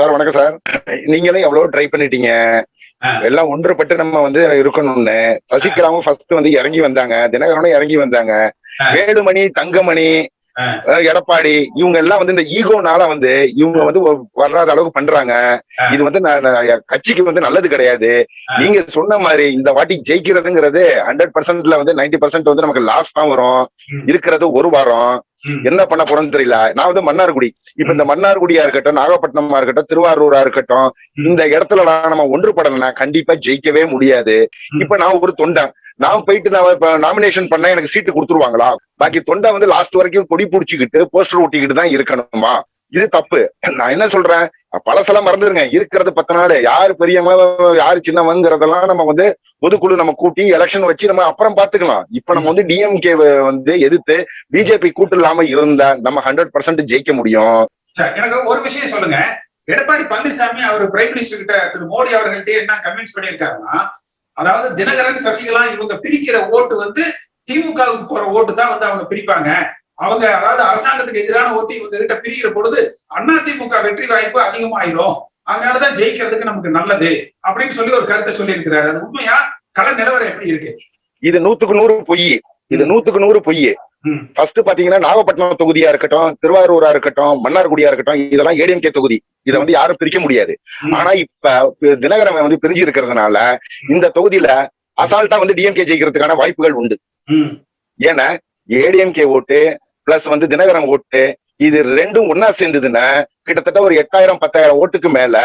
Sir வணக்கம் sir. நீங்களும் எவ்வளவு ட்ரை பண்ணிட்டீங்க. எல்லாம் ஒன்றுபட்டு நம்ம இருக்கணும்னு. சசிகலாவும் ஃபர்ஸ்ட் இறங்கி வந்தாங்க. தினகரனும் இறங்கி வந்தாங்க. வேலுமணி, தங்கமணி, எடப்பாடி இவங்க எல்லாம் இந்த ஈகோனால இவங்க வர்றாத அளவுக்கு பண்றாங்க. இது கட்சிக்கு நல்லது கிடையாது. நீங்க சொன்ன மாதிரி இந்த வாட்டி ஜெயிக்கிறதுங்கிறது 100%ல 90% நமக்கு லாஸ் தான் வரும். இருக்கிறது ஒரு வாரம். என்ன பண்ண போறோம்னு தெரியல. நான் மன்னார்குடி. இப்ப இந்த மன்னார்குடியா இருக்கட்டும், நாகப்பட்டினமா இருக்கட்டும், திருவாரூரா இருக்கட்டும், இந்த இடத்துல நம்ம ஒன்றுபடலைன்னா கண்டிப்பா ஜெயிக்கவே முடியாது. இப்ப நான் ஒரு தொண்டன். நான் போயிட்டு நான் நாமினேஷன் பண்ண எனக்கு சீட்டு கொடுத்துருவாங்களா? பாக்கி தொண்டை லாஸ்ட் வரைக்கும் கொடி பிடிச்சிக்கிட்டு போஸ்டர் ஒட்டிக்கிட்டு தான் இருக்கணுமா? இது தப்பு. நான் என்ன சொல்றேன், பழசெல்லாம் மறந்துருங்க. இருக்கிறது 10 நாள். யாரு பெரியவங்க யாரு சின்னவங்கிறதெல்லாம் நம்ம பொதுக்குழு நம்ம கூட்டி எலெக்ஷன் வச்சு நம்ம அப்புறம் பாத்துக்கலாம். இப்ப நம்ம டிஎம்கே எதிர்த்து பிஜேபி கூட்டு இல்லாம இருந்தா நம்ம 100% ஜெயிக்க முடியும். எனக்கு ஒரு விஷயம் சொல்லுங்க. எடப்பாடி பழனிசாமி அவர் பிரைம் மினிஸ்டர் கிட்ட திரு மோடி அவர்கள்ட்ட என்ன கன்வின்ஸ் பண்ணியிருக்காருன்னா, அதாவது தினகரன், சசிகலா இவங்க பிரிக்கிற ஓட்டு திமுகவுக்கு போற ஓட்டு தான் அவங்க பிரிப்பாங்க. அவங்க அதாவது அரசாங்கத்துக்கு எதிரான ஓட்டு இவங்க கிட்ட பிரிகிற பொழுது அதிமுக வெற்றி வாய்ப்பு அதிகமாயிரும். அதனாலதான் ஜெயிக்கிறதுக்கு நமக்கு நல்லது அப்படின்னு சொல்லி ஒரு கருத்தை சொல்லி இருக்கிறாரு. அது உண்மையா? கள நிலவரம் எப்படி இருக்கு? இது 100க்கு 100 பொய். இது 100க்கு 100 பொய். ஃபர்ஸ்ட் பாத்தீங்கன்னா நாகப்பட்டினம் தொகுதியா இருக்கட்டும், திருவாரூரா இருக்கட்டும், மன்னார்குடியா இருக்கட்டும், இதெல்லாம் ஏடிஎம்கே தொகுதி. இதை யாரும் பிரிக்க முடியாது. ஆனா இப்ப தினகரன் பிரிஞ்சு இருக்கிறதுனால இந்த தொகுதியில அசால்ட்டா டிஎம்கே ஜெயிக்கிறதுக்கான வாய்ப்புகள் உண்டு. ஏன்னா ஏடிஎம்கே ஓட்டு பிளஸ் தினகரன் ஓட்டு இது ரெண்டும் ஒன்னா சேர்ந்ததுன்னா கிட்டத்தட்ட ஒரு 8000 10,000 ஓட்டுக்கு மேல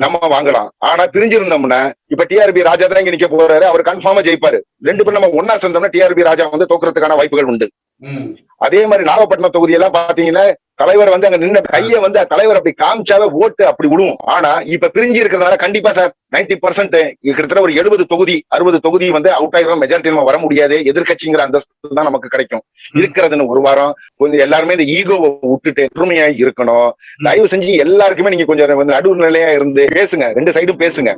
நம்ம வாங்கலாம். ஆனா பிரிஞ்சிருந்தோம்னா இப்ப டிஆர்பி ராஜா தான் இங்க நிக்க போறாரு. அவர் கன்ஃபார்மா ஜெயிப்பாரு. ரெண்டு பேரும் நம்ம ஒன்னா சேர்ந்தோம்னா டிஆர்பி ராஜா தோக்குறதுக்கான வாய்ப்புகள் உண்டு. அதே மாதிரி நாகப்பட்டினம் தொகுதியெல்லாம் பாத்தீங்கன்னா தலைவர் அங்க நின்ன கைய தலைவர் அப்படி காமிச்சாவே ஓட்டு அப்படி விடுவோம். ஆனா இப்ப பிரிஞ்சு இருக்கிறதுனால கண்டிப்பா சார் 90% கிட்டத்தட்ட ஒரு 70 தொகுதி 60 தொகுதி அவுட் ஆகிரும். மெஜாரிட்டி நம்ம வர முடியாது. எதிர்கட்சிங்கிற அந்தஸ்து தான் நமக்கு கிடைக்கும். இருக்கிறதுன்னு ஒரு வாரம் எல்லாருமே இந்த ஈகோவை விட்டுட்டு பொறுமையா இருக்கணும். தயவு செஞ்சு எல்லாருக்குமே நீங்க கொஞ்சம் நடுநிலையா இருந்து பேசுங்க. ரெண்டு சைடும் பேசுங்க.